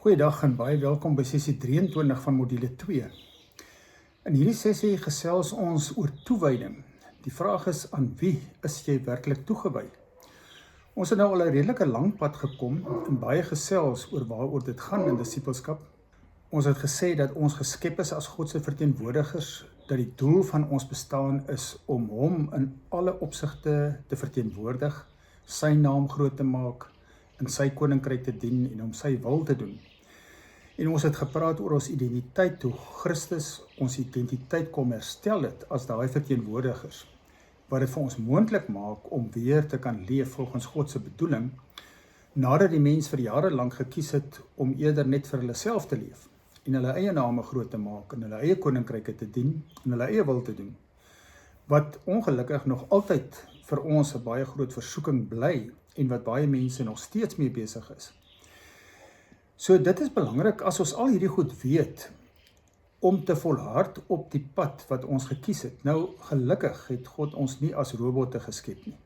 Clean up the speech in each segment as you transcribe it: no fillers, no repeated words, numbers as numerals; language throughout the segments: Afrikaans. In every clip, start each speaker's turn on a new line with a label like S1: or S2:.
S1: Goeiedag en baie welkom by sessie 23 van module 2. In hierdie sessie gesels ons oor toewyding. Die vraag is, aan wie is jy werklik toegewy? Ons het nou al 'n redelike lang pad gekom en baie gesels oor waaroor dit gaan in disippelskap. Ons het gesê dat ons geskep is as God se verteenwoordigers, dat die doel van ons bestaan is om hom in alle opsigte te verteenwoordig, sy naam groot te maak, in sy koninkryk te dien en om sy wil te doen. En ons het gepraat oor ons identiteit, hoe Christus ons identiteit kom herstel het as daai verteenwoordigers, wat dit vir ons moontlik maak om weer te kan leef volgens God se bedoeling, nadat die mens vir jare lank gekies het om eerder net vir hulle self te leef, en hulle eie name groot te maak, en hulle eie koninkryke te dien, en hulle eie wil te doen, wat ongelukkig nog altyd vir ons 'n baie groot versoeking bly, en wat baie mense nog steeds mee besig is. So dit is belangrik as ons al hierdie goed weet, om te volhard op die pad wat ons gekies het. Nou, gelukkig het God ons nie as robotte geskep nie.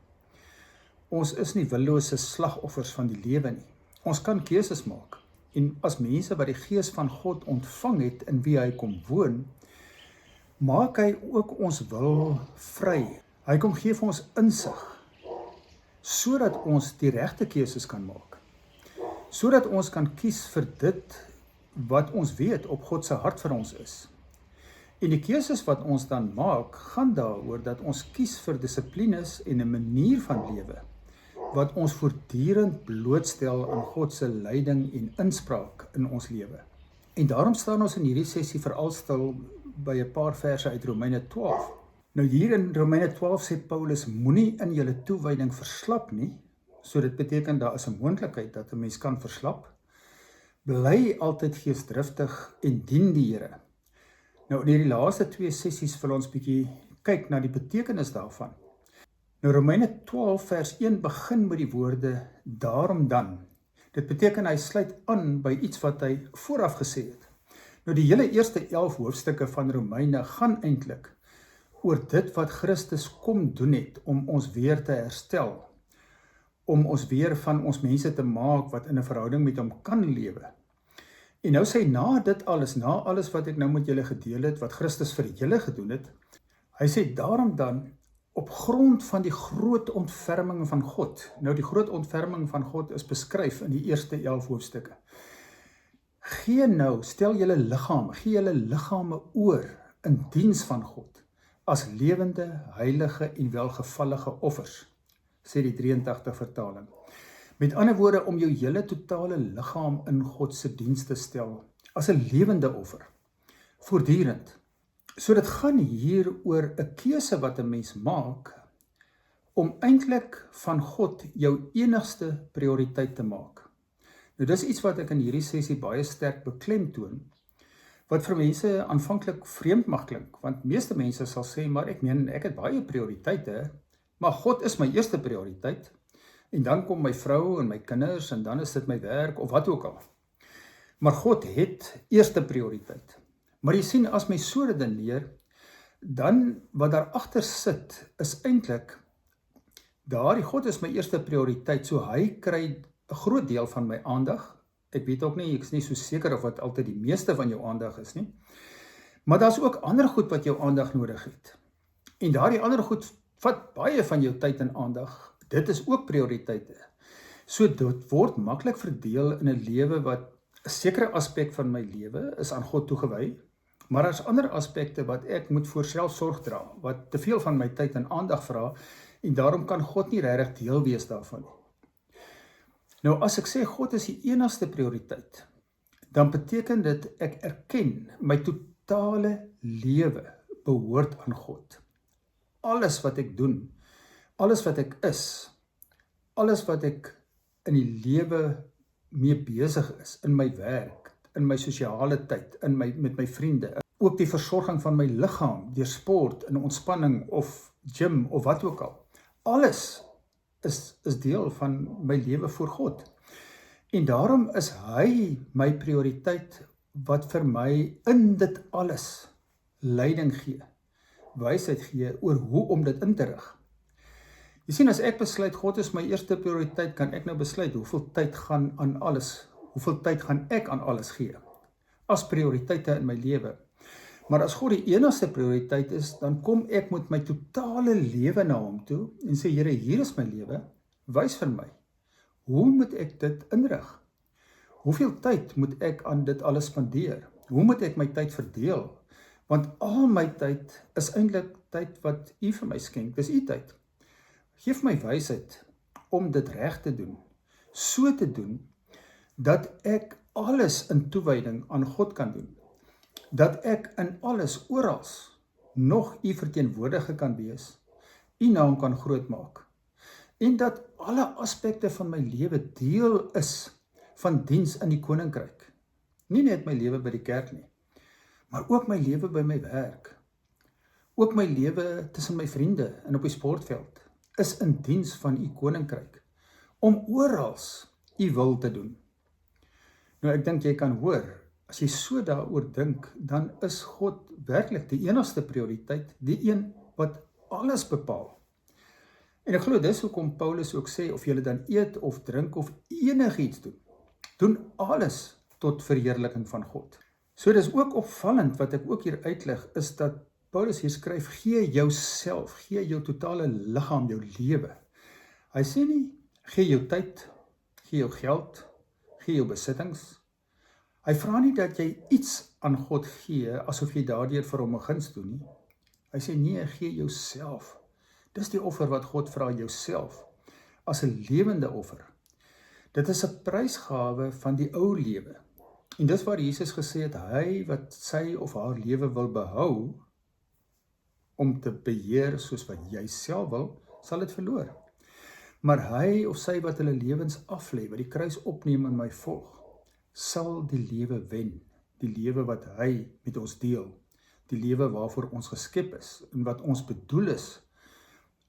S1: Ons is nie willose slagoffers van die lewe nie. Ons kan keuses maak. En as mense wat die gees van God ontvang het in wie hy kom woon, maak hy ook ons wil vry. Hy kom gee vir ons insig, sodat ons die regte keuses kan maak. Sodat ons kan kies vir dit wat ons weet op God se hart vir ons is. En die keuses wat ons dan maak, gaan daaroor dat ons kies vir dissiplines en 'n manier van lewe, wat ons voortdurend blootstel aan God se leiding en inspraak in ons lewe. En daarom staan ons in hierdie sessie veral stil by 'n paar verse uit Romeine 12. Nou hier in Romeine 12 sê Paulus, moenie in julle toewyding verslap nie, so dit beteken daar is 'n moontlikheid dat 'n mens kan verslap. Bly altyd geesdriftig en dien die Here. Nou in hierdie laaste 2 sessies wil ons bietjie kyk na die betekenis daarvan. Nou Romeine 12 vers 1 begin met die woorde, daarom dan. Dit beteken hy sluit aan by iets wat hy vooraf gesê het. Nou die hele eerste 11 hoofstukke van Romeine gaan eintlik oor dit wat Christus kom doen het om ons weer te herstel, om ons weer van ons mense te maak wat in 'n verhouding met hom kan lewe. En nou sê na dit alles, na alles wat ek nou met julle gedeel het, wat Christus vir julle gedoen het, hy sê daarom dan, op grond van die groot ontferming van God. Nou die groot ontferming van God is beskryf in die eerste 11 hoofstukke. Stel julle liggame oor in diens van God, as lewende, heilige en welgevallige offers, sê die 83 vertaling. Met ander woorde, om jou hele totale liggaam in God se diens te stel, as 'n lewende offer, voortdurend. So dit gaan hier oor 'n keuse wat 'n mens maak, om eintlik van God jou enigste prioriteit te maak. Nou dis iets wat ek in hierdie sessie baie sterk beklemtoon, wat vir mense aanvanklik vreemd mag klink, want meeste mense sal sê, maar ek het baie prioriteite, maar God is my eerste prioriteit, en dan kom my vrou en my kinders, en dan is dit my werk, of wat ook al. Maar God het eerste prioriteit. Maar jy sien, as my so redeneer, dan wat daar agter sit, is eintlik, die God is my eerste prioriteit, so hy kry 'n groot deel van my aandag. Ek weet ook nie, ek is nie so seker of wat altyd die meeste van jou aandag is nie. Maar daar's ook ander goed wat jou aandag nodig het. En daardie ander goed vat baie van jou tyd en aandag. Dit is ook prioriteite. So dit word maklik verdeel in 'n lewe wat 'n sekere aspek van my lewe is aan God toegewy, maar daar's ander aspekte wat ek moet voor selfsorg dra, wat te veel van my tyd en aandag vra, en daarom kan God nie regtig deel wees daarvan nie. Nou as ek sê God is die enigste prioriteit, dan beteken dit ek erken my totale lewe behoort aan God. Alles wat ek doen, alles wat ek is, alles wat ek in die lewe mee besig is, in my werk, in my sosiale tyd, met my vriende, ook die versorging van my liggaam, deur sport, in ontspanning, of gym, of wat ook al. Alles is deel van my lewe voor God. En daarom is hy my prioriteit, wat vir my in dit alles leiding gee, wysheid gee oor hoe om dit in te rig. Jy sien, as ek besluit, God is my eerste prioriteit, kan ek nou besluit hoeveel tyd gaan aan alles Hoeveel tyd gaan ek aan alles gee? As prioriteite in my lewe. Maar as God die enigste prioriteit is, dan kom ek met my totale lewe na hom toe en sê, Here, hier is my lewe, wys vir my. Hoe moet ek dit inrig? Hoeveel tyd moet ek aan dit alles spandeer? Hoe moet ek my tyd verdeel? Want al my tyd is eintlik tyd wat U vir my skenk, dis U tyd. Geef my wysheid om dit reg te doen, so te doen, dat ek alles in toewyding aan God kan doen. Dat ek in alles, oral, nog U verteenwoordiger kan wees, U naam kan grootmaak. En dat alle aspekte van my lewe deel is van diens in die koninkryk. Nie net my lewe by die kerk nie, maar ook my lewe by my werk. Ook my lewe tussen my vriende en op die sportveld is in diens van U koninkryk, om oral U wil te doen. Nou ek dink jy kan hoor, as jy so daaroor dink, dan is God werklik die enigste prioriteit, die een wat alles bepaal. En ek glo dis hoekom Paulus ook sê, of jy dan eet of drink of enigiets doen alles tot verheerliking van God. So dis ook opvallend wat ek ook hier uitlig, is dat Paulus hier skryf, gee jouself, gee jou totale liggaam, jou lewe. Hy sê nie, gee jou tyd, gee jou geld, gee jou besittings. Hy vra nie dat jy iets aan God gee, asof jy daardeur vir hom 'n guns doen nie. Hy sê nee, gee jouself. Dis die offer wat God vra, jouself, as 'n lewende offer. Dit is 'n prysgawe van die ou lewe. En dis waar Jesus gesê het, hy wat sy of haar lewe wil behou, om te beheer soos wat jy self wil, sal dit verloor. Maar hy of sy wat hulle lewens aflê, wat die kruis opneem en my volg, sal die lewe wen, die lewe wat hy met ons deel, die lewe waarvoor ons geskep is, en wat ons bedoel is,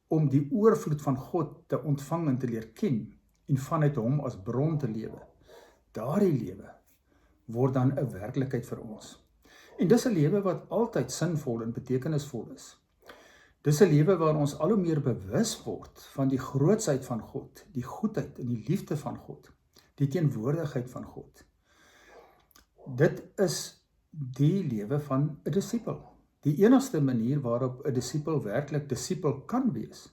S1: om die oorvloed van God te ontvang en te leer ken, en vanuit hom as bron te lewe. Daardie lewe word dan 'n werklikheid vir ons. En dis 'n lewe wat altyd sinvol en betekenisvol is. Dis 'n lewe waar ons al hoe meer bewus word van die grootsheid van God, die goedheid en die liefde van God, die teenwoordigheid van God. Dit is die lewe van 'n disipel. Die enigste manier waarop 'n disipel werklik disipel kan wees,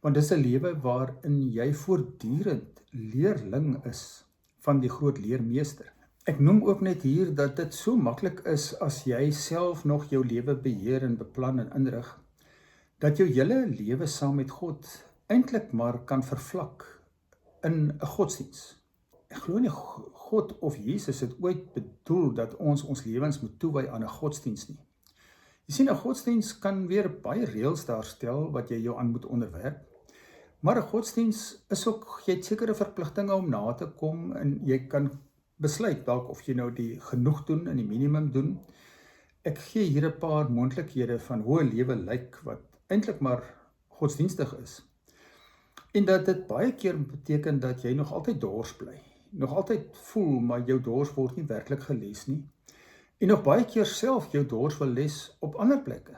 S1: want dis 'n lewe waarin jy voortdurend leerling is van die groot leermeester. Ek noem ook net hier dat dit so maklik is as jy self nog jou lewe beheer en beplan en inrig, dat jou hele lewe saam met God eintlik maar kan vervlak in 'n godsdiens. Ek glo nie God of Jesus het ooit bedoel dat ons lewens moet toewy aan 'n godsdiens nie. Jy sien, 'n godsdiens kan weer baie reëls daarstel wat jy jou aan moet onderwerp. Maar 'n godsdiens is ook, jy het sekere verpligtinge om na te kom en jy kan besluit dalk of jy nou die genoeg doen en die minimum doen. Ek gee hier 'n paar moontlikhede van hoe 'n lewe lyk wat eintlik maar godsdienstig is. En dat dit baie keer beteken dat jy nog altyd dors bly. Nog altyd voel, maar jou dors word nie werklik geles nie. En nog baie keer self jou dors wil les op ander plekke.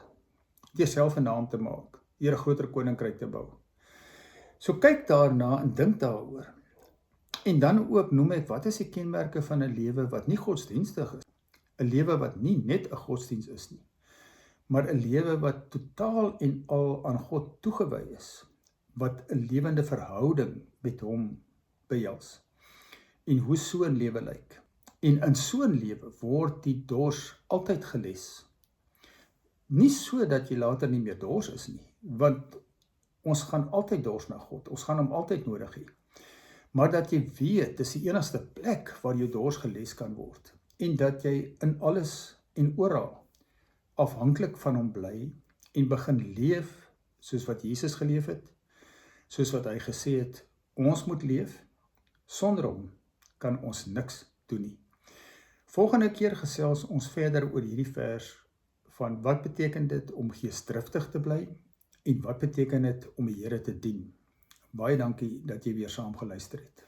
S1: Deur self 'n naam te maak, deur 'n groter koninkryk te bou. So kyk daarna en dink daaroor. En dan ook noem ek, wat is die kenmerke van 'n lewe wat nie godsdienstig is? 'n Lewe wat nie net 'n godsdiens is nie, maar 'n lewe wat totaal en al aan God toegewy is, wat 'n lewende verhouding met hom behels. En hoe so 'n lewe lyk. En in so 'n lewe word die dors altyd geles. Nie so dat jy later nie meer dors is nie, want ons gaan altyd dors na God, ons gaan hom altyd nodig hê. Maar dat jy weet, dis die enigste plek waar jou dors geles kan word, en dat jy in alles en oral afhanklik van hom bly, en begin leef soos wat Jesus geleef het, soos wat hy gesê het, ons moet leef, sonder hom kan ons niks doen nie. Volgende keer gesels ons verder oor hierdie vers, van wat beteken dit om geesdriftig te bly, en wat beteken dit om die Here te dien. Baie dankie dat jy weer saam geluister het.